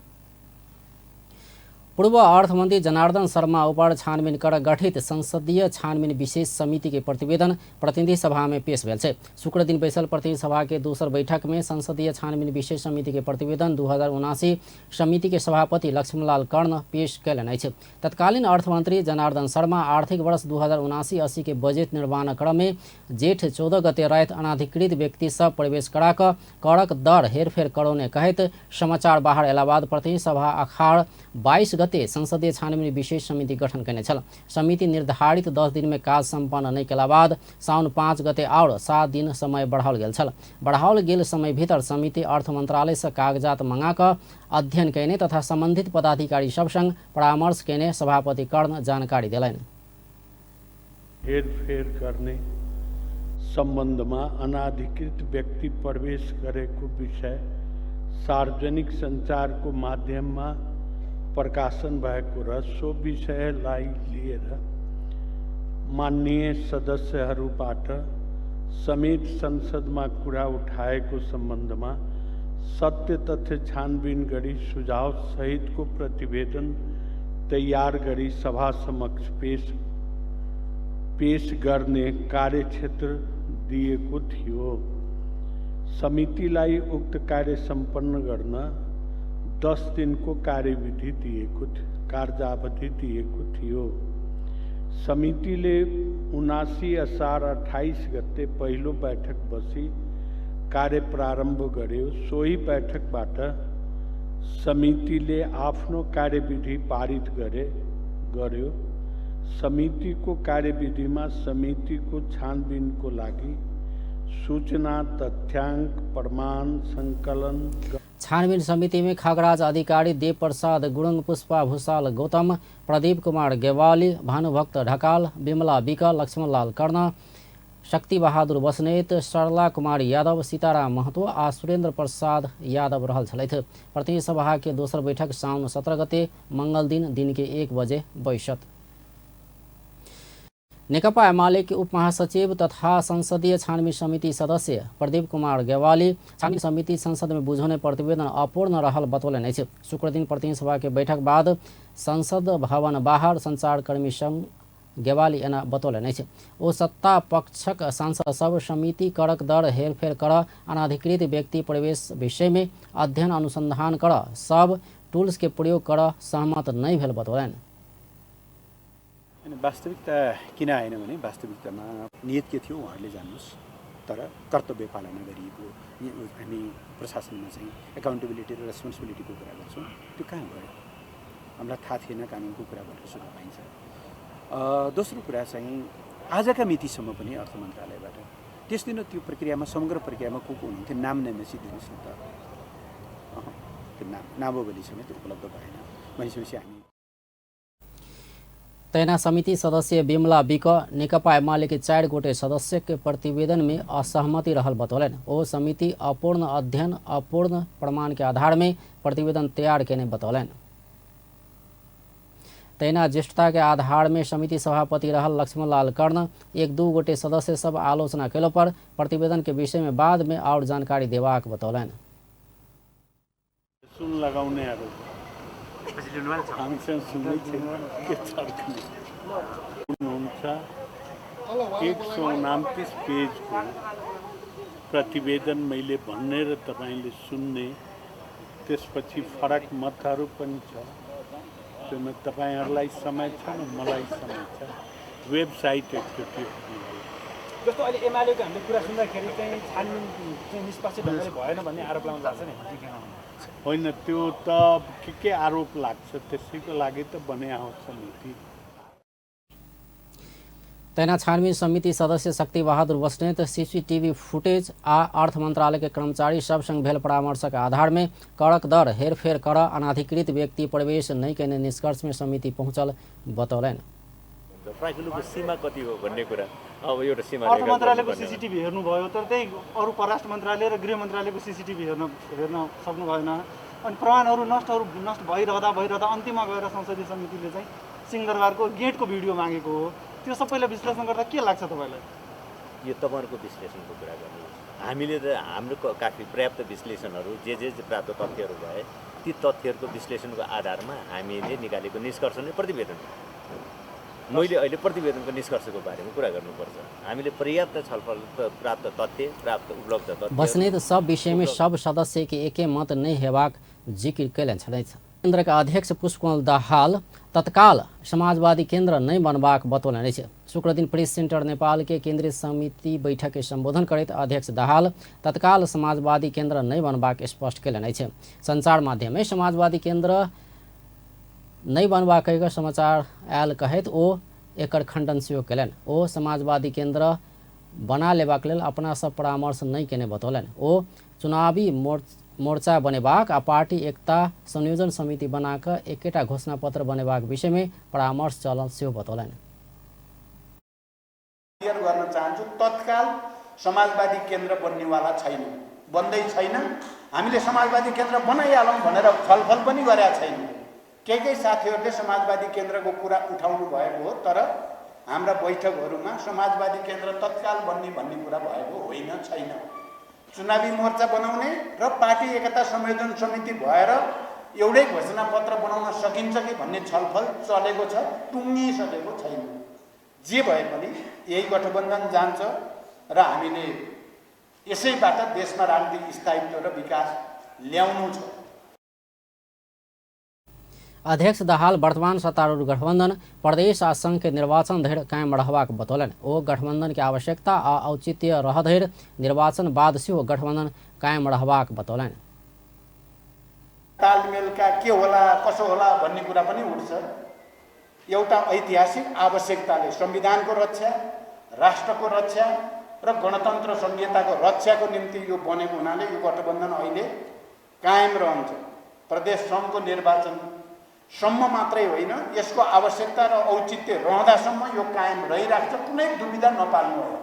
पूर्व अर्थमंत्री जनार्दन शर्मा ऊपर छानबीन कर गठित संसदीय छानबीन विशेष समिति के प्रतिवेदन प्रतिनिधि सभा में पेश भेल छै। शुक्र दिन बैसल प्रतिनिधि सभा के दोसर बैठक में संसदीय छानबीन विशेष समिति के प्रतिवेदन 2079 समिति के सभापति लक्ष्मणलाल कर्ण पेश कयलनि अछि। तत्कालीन अर्थमंत्री जनार्दन शर्मा आर्थिक वर्ष 2079-80 के बजेट निर्माण क्रम में जेठ 14 गते रात अनाधिकृत व्यक्ति सब प्रवेश कराक करक दर हेरफेर करौने कहत समाचार बाहर अयला बाद प्रतिनिधि सभा अखाड़ 22 गते संसदीय छानबिन विशेष समिति गठन करने छल। समिति निर्धारित 10 दिन में कार्य संपन्न नहीं केला बाद साउन 5 गते और 7 दिन समय बढ़ाओल गेल छल। बढ़ाओल गेल समय भीतर समिति अर्थ मंत्रालय से कागजात मंगा कर अध्ययन कैने तथा संबंधित पदाधिकारी सब संग परामर्श कैने सभापति कर्ण जानकारी दिलाइन। हेरफेर गर्ने सम्बन्धमा अनाधिकृत व्यक्ति प्रवेश गरेको विषय सार्वजनिक सञ्चारको माध्यममा प्रकाशन भएको र सो विषयलाई लिएर माननीय सदस्यहरूबाट समेत संसदमा कुरा उठाएको सम्बन्धमा सत्य तथ्य छानबिन गरी सुझाव सहितको प्रतिवेदन तयार गरी सभा समक्ष पेश गर्ने कार्यक्षेत्र दिएको थियो। समितिलाई उक्त कार्य सम्पन्न गर्न 10 दिनको कार्यविधि दिएको कार्यावधि दिएको थियो। समितिले 79 असार 28 गते पहिलो बैठक बसी कार्य प्रारम्भ गर्यो। सोही बैठकबाट समितिले आफ्नो कार्यविधि पारित गर्यो। समितिको कार्यविधिमा समितिको छानबिनको लागि सूचना तथ्याङ्क प्रमाण सङ्कलन। छानबिन समिति में खगराज अधिकारी देव प्रसाद गुरुङ, पुष्पा भूषाल गौतम, प्रदीप कुमार गेवाली, भानुभक्त ढकाल, बिमला बिक, लक्ष्मणलाल कर्ण, शक्ति बहादुर बस्नेत, सरला कुमारी यादव, सीताराम महतो आ सुरेन्द्र प्रसाद यादव रहल छलथि। प्रतिनिधि सभा के दोसर बैठक साउन 17 गते मंगल दिन के 1 बजे बैसत। नेकपा एमाले के उप महासचिव तथा संसदीय छानबीन समिति सदस्य प्रदीप कुमार गेवाली छानबीन समिति संसद में बुझाउने प्रतिवेदन अपूर्ण रहल बतौलन अछि। शुक्र दिन प्रतिनिधि सभा के बैठक बाद संसद भवन बाहर संचारकर्मी संग गेवाली एना बतौलन अछि। ओ सत्ता पक्षक सांसद सब समिति करक दर हेरफेर कर अनाधिकृत व्यक्ति प्रवेश विषय में अध्ययन अनुसंधान कर सब टूल्स के प्रयोग कर सहमत नहीं भेल बतौलन। वास्तविकता किन आएन भने वास्तविकतामा नियत के थियो उहाँहरूले जान्नुहोस्, तर कर्तव्य पालना गरिएको हामी प्रशासनमा चाहिँ एकाउन्टेबिलिटी र रेस्पोन्सिबिलिटीको कुरा गर्छौँ, त्यो कहाँ गयो? हामीलाई थाहा थिएन कानुनको कुरा गरेर सुन्न पाइन्छ। दोस्रो कुरा चाहिँ आजका मितिसम्म पनि अर्थ मन्त्रालयबाट त्यस दिन त्यो प्रक्रियामा समग्र प्रक्रियामा को हुनुहुन्थ्यो नाम नमेसी दिनुहोस् न त। त्यो नामावली समेत उपलब्ध भएन भनेपछि हामी तैना समिति सदस्य बिमला बिक नेकपा एमाले के 4 गोटे सदस्य के प्रतिवेदन में असहमति रहल बतौलन। ओ समिति अपूर्ण अध्ययन अपूर्ण प्रमाण के आधार में प्रतिवेदन तैयार केने बतौलन। तैना ज्येष्ठता के आधार में समिति सभापति रहल लक्ष्मणलाल कर्ण 1-2 गोटे सदस्य सब आलोचना केलो पर प्रतिवेदन के विषय में बाद में और जानकारी देवाक बतौलन। सुन लगाउने हुनुहुन्छ 129 पेजको प्रतिवेदन मैले भन्ने र तपाईले सुन्ने, त्यसपछि फरक मतहरू पनि छ। त्यसमा तपाईहरुलाई समय छ न मलाई समय छ। वेबसाइट एकचोटि जस्तो अहिले एमालेको हामीले कुरा सुन्दाखेरि चाहिँ छानबिन चाहिँ निष्पक्ष ढङ्गले भएन भन्ने आरोप लाउनु भएको छ नि। होइन, त्यो त के आरोप लाग्छ, त्यसैको लागि त बन्या हो समिति। तैना छानबीन समिति सदस्य शक्ति बहादुर बस्नेत सीसीटीवी फुटेज आ अर्थ मंत्रालय के कर्मचारी सब संग भेल परामर्श के आधार में कड़क दर हेरफेर कर अनाधिकृत व्यक्ति प्रवेश नहीं करने निष्कर्ष में समिति पहुंचल बतौलन। सीमा कति हो भन्ने कुरा अब एउटा सीमा अर्थ मन्त्रालयको सीसीटीभी हेर्नुभयो, तर त्यही अरू परराष्ट्र मन्त्रालय र गृह मन्त्रालयको सीसीटीभी हेर्न सक्नु भएन। अनि प्रमाणहरू नष्ट भइरहँदा अन्तिममा गएर संसदीय समितिले चाहिँ सिंहदरबारको गेटको भिडियो मागेको हो। त्यो सबैलाई विश्लेषण गर्दा के लाग्छ तपाईलाई? यो तपाईहरुको विश्लेषणको कुरा गर्नु। हामीले त हाम्रो काफी पर्याप्त विश्लेषणहरू जे प्राप्त तथ्यहरू भए ती तथ्यहरूको विश्लेषणको आधारमा हामीले निकालेको निष्कर्ष नै प्रतिवेदन। मैले अहिले प्रतिवेदनको निष्कर्षको बारेमा कुरा गर्नुपर्छ। हामीले पर्याप्त छलफल प्राप्त तथ्य उपलब्ध तथ्य बस्नेत सब विषय में सब सदस्य के एके मत नहीं हेबाक जिक्र कैलन छलथि। केन्द्र का अध्यक्ष पुष्पकमल दाहाल तत्काल समाजवादी केन्द्र नहीं बनबाक बतौलन अछि। शुक्र दिन प्रेस सेंटर नेपाल के केंद्रीय समिति बैठक के संबोधन करैत अध्यक्ष दाहाल तत्काल समाजवादी केन्द्र नहीं बनबाक स्पष्ट कैलन अछि। संचार माध्यम में समाजवादी केन्द्र नहीं बनबाक समाचार आयल कहैत ओ एकर खंडन सेहो कयलनि। ओ समाजवादी केंद्र बना लेबाक लेल अपना सब परामर्श नहीं केने बतौलनि। ओ चुनावी मोर्चा बनेबाक आ पार्टी एकता संयोजन समिति बनाकर एकेटा घोषणा पत्र बनेबाक विषय में परामर्श चलन सेहो बतौलनि। गर्न चाहन्छु तत्काल समाजवादी केन्द्र बन्नेवाला छैन, बन्दै छैन। हामीले समाजवादी केन्द्र बनाइहालौँ भनेर छलफल पनि गरेका छैनौँ। केही साथीहरूले समाजवादी केन्द्रको कुरा उठाउनु भएको हो, तर हाम्रा बैठकहरूमा समाजवादी केन्द्र तत्काल बन्ने भन्ने कुरा भएको होइन, छैन। चुनावी मोर्चा बनाउने र पार्टी एकता संयोजन समिति भएर एउटै घोषणा पत्र बनाउन सकिन्छ कि भन्ने छलफल चलेको छ, टुङ्गिसकेको छैन। जे भए पनि यही गठबन्धन जान्छ र हामीले यसैबाट देशमा राजनीतिक स्थायित्व र विकास ल्याउनु छ। अध्यक्ष दाहाल वर्तमान सत्तारूढ़ गठबंधन प्रदेश आ संघ के निर्वाचन धरि कायम रहबाक बतौलनि। ओ गठबंधन के आवश्यकता आ औचित्य रह धरि निर्वाचन बाद सेहो गठबंधन कायम रहबाक बतौलनि। तालमेलका के होला कसो होला भन्ने कुरा पनि उठ्छ। एउटा ऐतिहासिक आवश्यकताले संविधानको रक्षा, राष्ट्रको रक्षा र गणतन्त्र संहिताको रक्षाको निम्ति यो बनेको हुनाले यो गठबन्धन अहिले कायम रहन्छ। प्रदेश सङ्घको निर्वाचन सम्म मात्रै होइन, यसको आवश्यकता र औचित्य रहँदासम्म यो कायम रहिराख्छ। कुनै दुविधा नपाल्नु हो।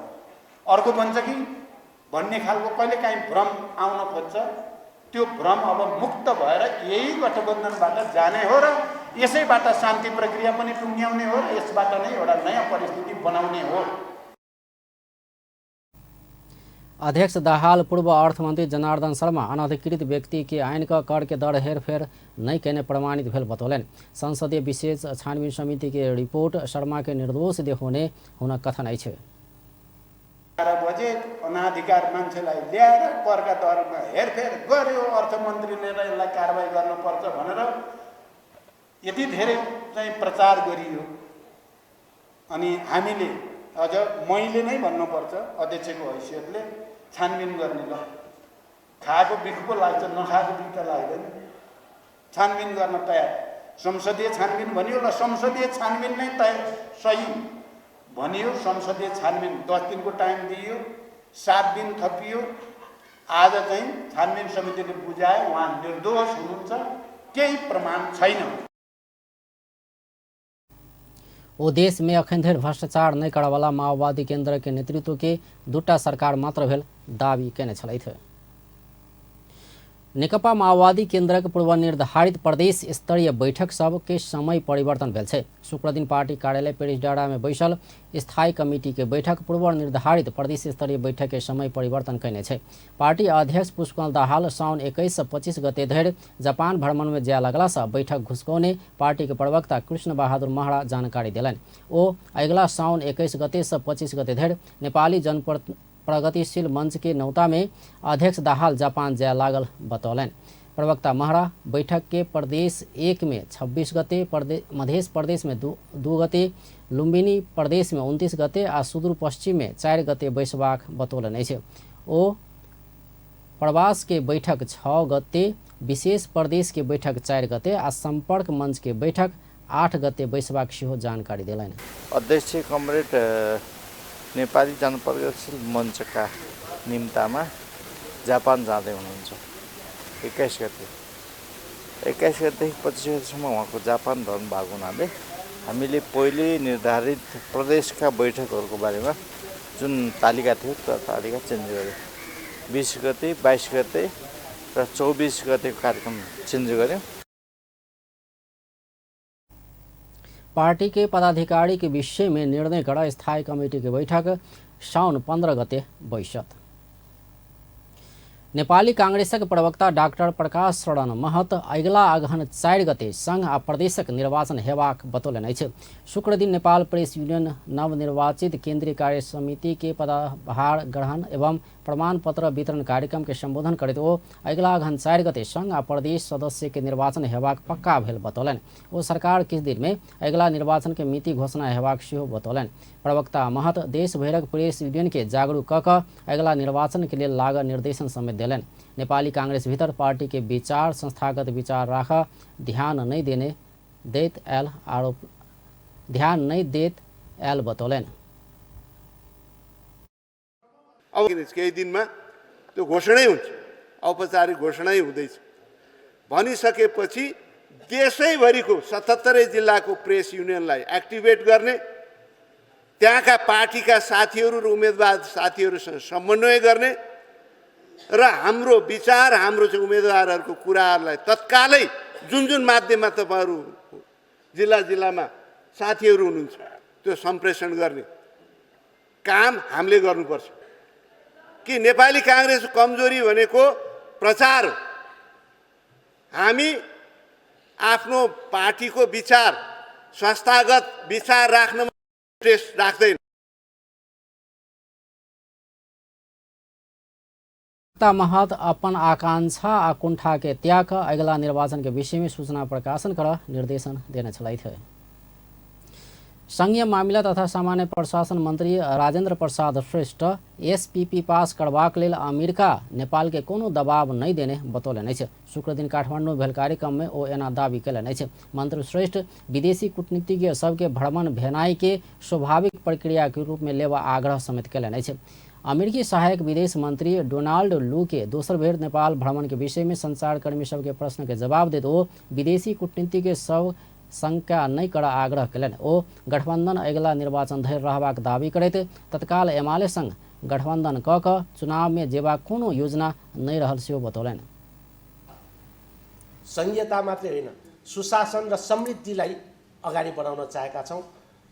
अर्को भन्छ कि भन्ने खालको कहिलेकाहीँ भ्रम आउन खोज्छ। त्यो भ्रम अब मुक्त भएर यही गठबन्धनबाट जाने हो र यसैबाट शान्ति प्रक्रिया पनि टुङ्ग्याउने हो र यसबाट नै एउटा नयाँ परिस्थिति बनाउने हो। अध्यक्ष दाहाल पूर्व अर्थमंत्री जनार्दन शर्मा अनधिकृत व्यक्ति के आइन का कर के दर हेरफेर नहीं कहने प्रमाणित भेल बतौलन। संसदीय विशेष छानबीन समिति के रिपोर्ट शर्मा के निर्दोष देखाउने हुन कथन है। बजेट अनाधिकार मान्छेलाई ल्याएर करका दरमा हेरफेर गर्यो, अर्थमन्त्रीले र यसलाई कारबाही गर्नुपर्छ भनेर यति धेरै चाहिँ प्रचार गरियो। अनि हामीले अझ मैले नै भन्नुपर्छ अध्यक्षको हैसियतले छानबिन गर्ने। ल खाएको बिख पो लाग्छ, नखाएको बिख त लाग्दैन। छानबिन गर्न तयार। संसदीय छानबिन भनियो, ल संसदीय छानबिन नै तयार सही भनियो। संसदीय छानबिन 10 दिनको टाइम दिइयो, 7 दिन थपियो। आज चाहिँ छानबिन समितिले बुझाए उहाँ निर्दोष हुनुहुन्छ, केही प्रमाण छैन। ओ देश में अखन धरि भ्रष्टाचार नहीं करवाला माओवादी केंद्र के नेतृत्व के दूटा सरकार मात्र भेल दावी केने छलथि। नेकपा माओवादी केंद्र के पूर्व निर्धारित प्रदेश स्तरीय बैठक सब के समय परिवर्तन भेल छै। शुक्र दिन पार्टी कार्यालय पेरिसडाँडा में बैसल स्थायी कमिटी के बैठक पूर्व निर्धारित प्रदेश स्तरीय बैठक के समय परिवर्तन कैने छै। पार्टी अध्यक्ष पुष्पकमल दाहाल साउन 21 से 25 गते धरि जापान भ्रमण में जाय लगला से बैठक घुसकौने पार्टी के प्रवक्ता कृष्ण बहादुर महरा जानकारी दिलनि। ओ अगिला साउन 21 गते से 25 गते धरि नेपाली प्रगतिशील मंच के नौता में अध्यक्ष दाहाल जापान जाय लागल बतौलन। प्रवक्ता महरा बैठक के प्रदेश 1 में 26 गते, मध्य प्रदेश में 2 गते, लुम्बिनी प्रदेश में 29 गते आ सुदूर पश्चिम में 4 गते बैसबाक बतौलन अछि। ओ प्रवास के बैठक 6 गते, विशेष प्रदेश के बैठक 4 गते आ संपर्क मंच के बैठक 8 गते बैसबाक सेहो जानकारी दिलनि। अध्यक्ष कमरेड नेपाली जनप्रगतिशील मञ्चका निम्तामा जापान जाँदै हुनुहुन्छ। 21 गतेदेखि 25 गतेसम्म उहाँको जापान भ्रमण भएको हुनाले हामीले पहिले निर्धारित प्रदेशका बैठकहरूको बारेमा जुन तालिका थियो त्यो तालिका चेन्ज गर्यो। 20 गते, 22 गते र 24 गतेको कार्यक्रम चेन्ज गर्यो। पार्टी के पदाधिकारी के विषय में निर्णय कर स्थायी कमेटी की बैठक साउन 15 गते बैसत। नेपाली कांग्रेसक प्रवक्ता डाक्टर प्रकाश शरण महत अगिला अगहन 4 गते संघ आ प्रदेशक निर्वाचन हेबाक बतौलनि अछि। शुक्र दिन नेपाल प्रेस यूनियन नवनिर्वाचित केंद्रीय कार्य समिति के पदभार ग्रहण एवं प्रमाण पत्र वितरण कार्यक्रम के संबोधन करते ओ अगिला अगहन 4 गते संघ आ प्रदेश सदस्य के निर्वाचन हेबाक पक्का भेल बतौलनि। ओ सरकार किछ दिन में अगिला निर्वाचन के मिति घोषणा हेबाक सेहो बतौलनि। प्रवक्ता महत देश भरक प्रेस यूनियन के जागरूक क अगिला निर्वाचन के लिए लागू निर्देशन समेत दिलनि। नेपाली कांग्रेस भीतर पार्टी के विचार संस्थागत विचार राख ध्यान नहीं देने दैत आयल आरोप ध्यान नहीं दैत आयल बतौलन। अब केही दिनमा त्यो घोषणै हुन्छ, औपचारिक घोषणै हुँदैछ भनिसकेपछि देशैभरिको 77 जिल्लाको प्रेस युनियनलाई एक्टिभेट गर्ने, त्यहाँका पार्टीका साथीहरू र उम्मेदवार साथीहरूसँग समन्वय गर्ने र हाम्रो विचार, हाम्रो चाहिँ उम्मेदवारहरूको कुराहरूलाई तत्कालै जुन जुन माध्यममा तपाईँहरू जिल्ला जिल्लामा साथीहरू हुनुहुन्छ त्यो सम्प्रेषण गर्ने काम हामीले गर्नुपर्छ। कि नेपाली कांग्रेस कमजोरी भनेको प्रचार हो। हामी आफ्नो पार्टीको विचार, संस्थागत विचार राख्नमा इन्ट्रेस्ट राख्दैन। महत अपन आकांक्षा आकुंठा के त्याग अगला निर्वाचन के विषय में सूचना प्रकाशन कर निर्देशन देने चलाई थे। संघीय मामिला तथा सामान्य प्रशासन मंत्री राजेंद्र प्रसाद श्रेष्ठ एसपीपी पास करबाक लेल अमेरिका नेपाल के कोनो दबाव नहीं देने बतौलनि अछि। शुक्र दिन काठमांडू भेल कार्यक्रम में ओ एना दावी कयलनि अछि। मंत्री श्रेष्ठ विदेशी कूटनीतिज्ञ सबके भ्रमण भेनाई के स्वाभाविक प्रक्रिया के रूप में लेवा आग्रह समेत कयलनि अछि। अमेरिकी सहायक विदेश मंत्री डोनाल्ड लू के दोसर बेर नेपाल भ्रमण के विषय में संचारकर्मी सबके प्रश्न के जवाब देत ओ विदेशी कूटनीति के सब शंका नहीं कर आग्रह कयलनि। ओ गठबंधन अगिला निर्वाचन धरि रहबाक दावी करैत तत्काल एमाले संग गठबंधन क क चुनाव में जेबाक कोनो योजना नहीं रहल सेहो बतौलनि। संघीयता मात्रै होइन, सुशासन र समृद्धिलाई अगाडि बढाउन चाहेका छौँ।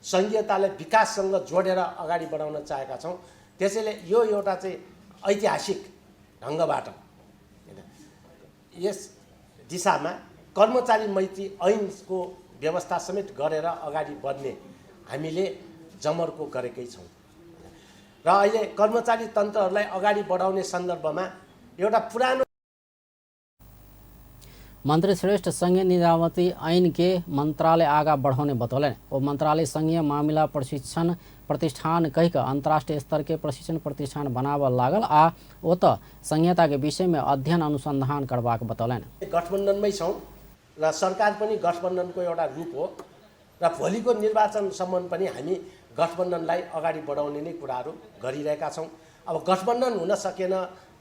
संघीयतालाई विकाससँग जोडेर अगाडि बढाउन चाहेका छौँ। त्यसैले यो एउटा चाहिँ ऐतिहासिक ढङ्गबाट यस दिशामा कर्मचारी मैत्री ऐनको व्यवस्था समेत गरेर अगाडि बढ्ने हामीले जमर्को गरेकै छौँ र अहिले कर्मचारी तन्त्रहरूलाई अगाडि बढाउने सन्दर्भमा एउटा पुरानो मंत्री श्रेष्ठ संघीय निजामती ऐन के मंत्रालय आगा बढ़ाने बतौलन। वो मंत्रालय संघीय मामला प्रशिक्षण प्रतिष्ठान कह के अंतर्राष्ट्रीय स्तर के प्रशिक्षण प्रतिष्ठान बनाव लागल आ ओत संहिता के विषय में अध्ययन अनुसंधान करबाक बतौलन। गठबन्धनमै छौँ र सरकार पनि गठबन्धनको एउटा रूप हो र भोलिको निर्वाचनसम्म पनि हामी गठबन्धनलाई अगाडि बढाउने नै कुराहरू गरिरहेका छौँ। अब गठबन्धन हुन सकेन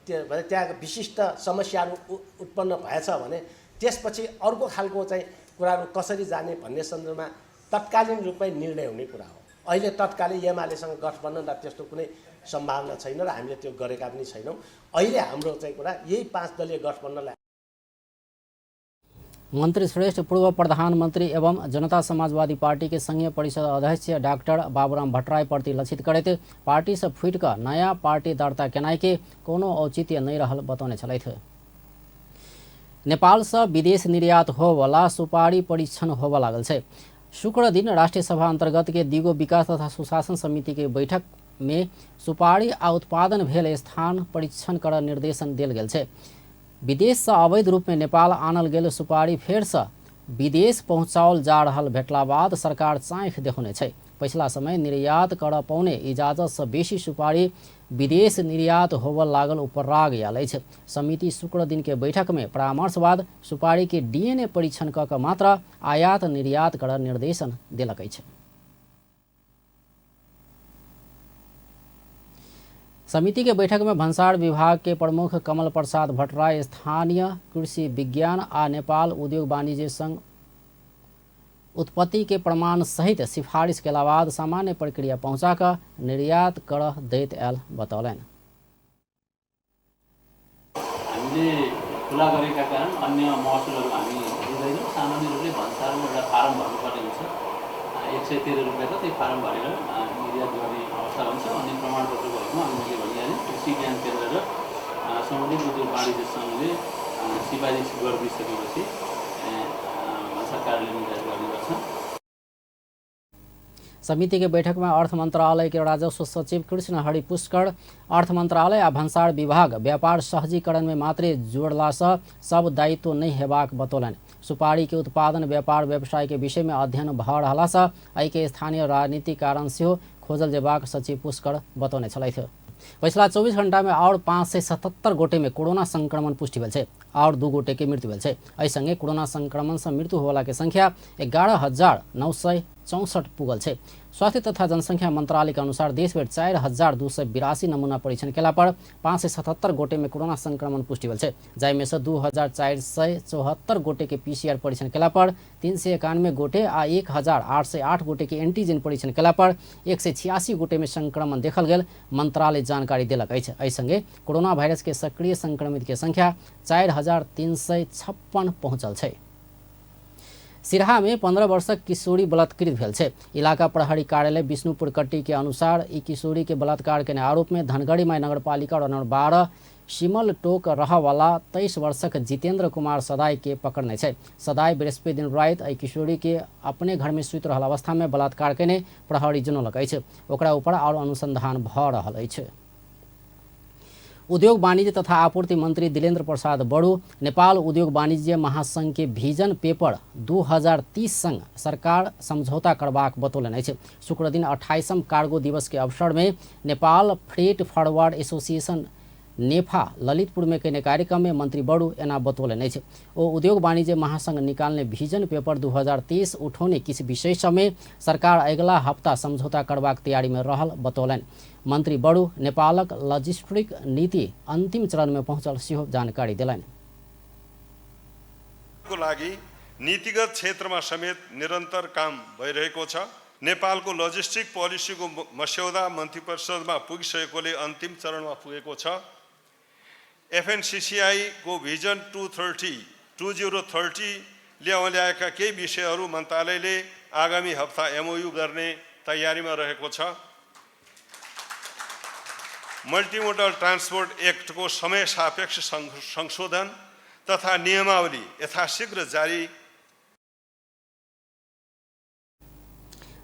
भने त्यहाँ विशिष्ट समस्याहरू उत्पन्न भएछ भने त्यसपछि अर्को खालको चाहिँ कुराहरू कसरी जाने भन्ने सन्दर्भमा तत्कालीन रूपमै निर्णय हुने कुरा हो। अहिले तत्कालै एमालेसँग गठबन्धन र त्यस्तो कुनै सम्भावना छैन र हामीले त्यो गरेका पनि छैनौँ। अहिले हाम्रो चाहिँ कुरा यही 5 दलीय गठबन्धनलाई। मंत्री श्रेष्ठ पूर्व प्रधानमंत्री एवं जनता समाजवादी पार्टी के संघीय परिषद अध्यक्ष डॉक्टर बाबूराम भट्टराई प्रति लक्षित करते पार्टी से फुट कर नया पार्टी दर्ता केनाई के कोनो औचित्य नहीं रहल बतौने छलैथ। नेपाल से विदेश निर्यात होवला सुपारी परीक्षण होव लागल छै। शुक्र दिन राष्ट्रीय सभा अंतर्गत के दिगो विकास तथा सुशासन समिति के बैठक में सुपारी आ उत्पादन भेल स्थान परीक्षण कर निर्देशन देल गेल छै। विदेश से अवैध रूप में नेपाल आनल गेल सुपारी फेर से विदेश पहुँचाओल जा रहल भेटला बाद सरकार चाँख देखौने छै। पिछला समय निर्यात कर पौने इजाजत से बेसी सुपारी विदेश निर्यात होवल लागल उपराग आयल अछि। समिति शुक्र दिन के बैठक में परामर्श बाद सुपारी के डीएनए परीक्षण क के मात्र आयात निर्यात कर निर्देशन देलक अछि। समिति के बैठक में भन्सार विभाग के प्रमुख कमल प्रसाद भट्टराई स्थानीय कृषि विज्ञान आ नेपाल उद्योग वाणिज्य संघ उत्पत्ति के प्रमाण सहित सिफारिश के बाद सामान्य प्रक्रिया पहुंचाकर निर्यात कर दैत आयल बतौलन। हामीले खुला गरेका कारण अन्य महसुलहरू हामी दिँदैनौँ। सामान्य रूपले भन्सारमा एउटा फारम भर्नुपर्ने हुन्छ। 113 रुपियाँको त्यो फारम भरेर निर्यात गर्ने अवस्था हुन्छ। अन्य प्रमाणपत्र भएकोमा मैले भनिहालेँ कृषि ज्ञान केन्द्र र सम्बन्धित उद्योग वाणिज्य सङ्घले सिफारिस गरिदिइसकेपछि भन्सार कार्यालयमा निर्यात गर्ने गर्छ। समिति के बैठक में अर्थ मंत्रालय के राजस्व सचिव कृष्ण हरि पुष्कर अर्थ मंत्रालय आ भन्सार विभाग व्यापार सहजीकरण में मात्रे जोड़ला से सब दायित्व नहीं हेबाक बतौलन। सुपारी के उत्पादन व्यापार व्यवसाय के विषय में अध्ययन भ रहला से एहि के स्थानीय राजनीतिक कारण से खोजल जेबाक सचिव पुष्कर बतौने छलैथ। पिछला 24 घंटा में और 577 गोटे में कोरोना संक्रमण पुष्टि भेल छै और 2 गोटे के मृत्यु भेल छै। एहि संगे कोरोना संक्रमण से मृत्यु होवला के संख्या 11,964 पुगल छै। स्वास्थ्य तथा जनसंख्या मंत्रालय के अनुसार देश में 4,282 नमूना परीक्षण केला पर 577 गोटे में कोरोना संक्रमण पुष्टि भेल छै, जाहि में से 2,474 गोटे के PCR परीक्षण केला पर 391 गोटे आ 1,808 गोटे के एंटीजन परीक्षण केला पर 186 गोटे में संक्रमण देखल गेल मंत्रालय जानकारी देलक अछि। एहि संगे कोरोना वायरस के सक्रिय संक्रमित के संख्या 4,356 पहुंचल छै। सिरहा में 15 वर्षक किशोरी बलात्कृत भेल छै। इलाका प्रहरी कार्यालय विष्णुपुर कट्टी के अनुसार ई किशोरी के बलात्कार के आरोप में धनगढ़ी माई नगर पालिका और नंबर 12 शिमल टोक रह वाला 23 वर्षक जितेंद्र कुमार सदाई के पकड़ने छै। सदाई बृहस्पति दिन रात एहि किशोरी के अपने घर में सुति रहल अवस्था में बलात्कार केने प्रहरी जनौलक अछि। ओकरा ऊपर और अनुसंधान भ रहल अछि। उद्योग वाणिज्य तथा आपूर्ति मंत्री दिलेन्द्र प्रसाद बड़ू नेपाल उद्योग वाणिज्य महासंघ के विजन पेपर 2030 संग सरकार समझौता करबाक बतौलनि अछि। शुक्र दिन 28वां कार्गो दिवस के अवसर में नेपाल फ्रेट फॉरवर्ड एसोसिएशन नेफा ललितपुर में कने कार्यक्रम में मंत्री बड़ू एना बतौलनि अछि। ओ उद्योग वाणिज्य महासंघ निकालने विजन पेपर 2030 उठौने किसी विषय में सरकार अगला हफ्ता समझौता करबाक तैयारी में रहल बतौलनि। मंत्री बड़ू नेपालक लॉजिस्टिक नीति अंतिम चरण में पहुंचल सेहो जानकारी देलनि। को लागि नीतिगत क्षेत्रमा समेत निरन्तर काम भइरहेको छ। नेपालको लजिस्टिक पोलिसीको मस्यौदा मन्त्री परिषदमा पुगिसकेकोले अन्तिम चरणमा पुगेको छ। FNCCI को भिजन 2030 ल्याएका केही विषयहरू मन्त्रालयले आगामी हप्ता MOU गर्ने तयारीमा रहेको छ। मल्टिमोडल ट्रान्सपोर्ट एक्टको समय सापेक्ष संशोधन तथा नियमावली यथाशीघ्र जारी।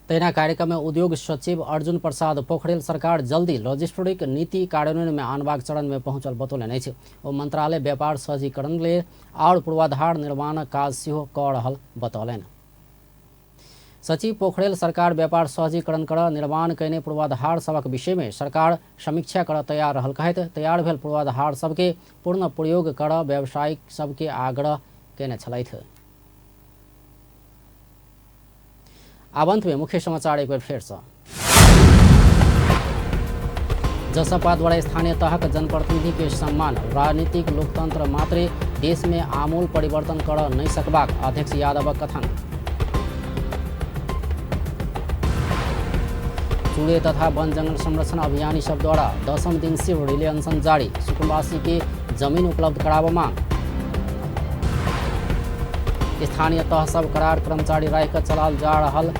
तैना कार्यक्रम में उद्योग सचिव अर्जुन प्रसाद पोखरेल सरकार जल्दी लॉजिस्टिक नीति कार्यान्वयन में आनबाक चरण में पहुंचल बतौलनि अछि। ओ मंत्रालय व्यापार सहजीकरण ले और पूर्वाधार निर्माण काज सेहो कऽ रहल बतौलनि। सचिव पोखरेल सरकार व्यापार सहजीकरण कर निर्माण कयने पूर्वाधार सबक विषय में सरकार समीक्षा कर तैयार रहल कहैत तैयार भेल पूर्वाधार सबके पूर्ण प्रयोग कर व्यावसायिक सबके आग्रह केने छलथि। अब अंत में मुख्य समाचार एक बार फिर से। जसपा द्वारा स्थानीय तहक जनप्रतिनिधि के सम्मान राजनीतिक लोकतंत्र मात्रे देश में आमूल परिवर्तन कर नहीं सकबाक अध्यक्ष यादव कथन। चूड़े तथा वन जंगल संरक्षण अभियानी सब द्वारा 10वां दिन से रिले अनशन जारी। सुकुम्बासी के जमीन उपलब्ध कराव मांग। स्थानीय तह सब करार कर्मचारी रह चलाल जा रहल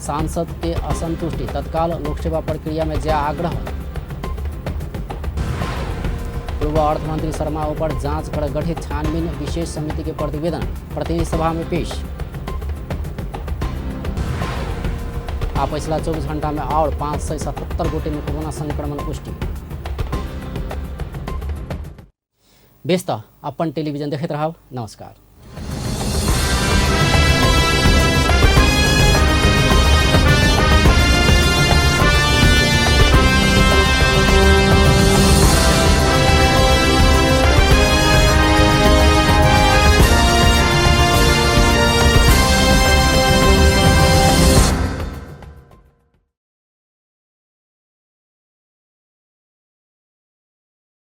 सांसद के असंतुष्टि तत्काल लोकसेवा प्रक्रिया में जा आग्रह। पूर्व अर्थमंत्री शर्मा ऊपर जांच कर गठित छानबीन विशेष समिति के प्रतिवेदन प्रतिनिधि सभा में पेश। आ पिछला 24 घंटा में और 577 गोटे में कोरोना संक्रमण पुष्टि। व्यस्त अपन टेलीविजन देखते रहब। नमस्कार।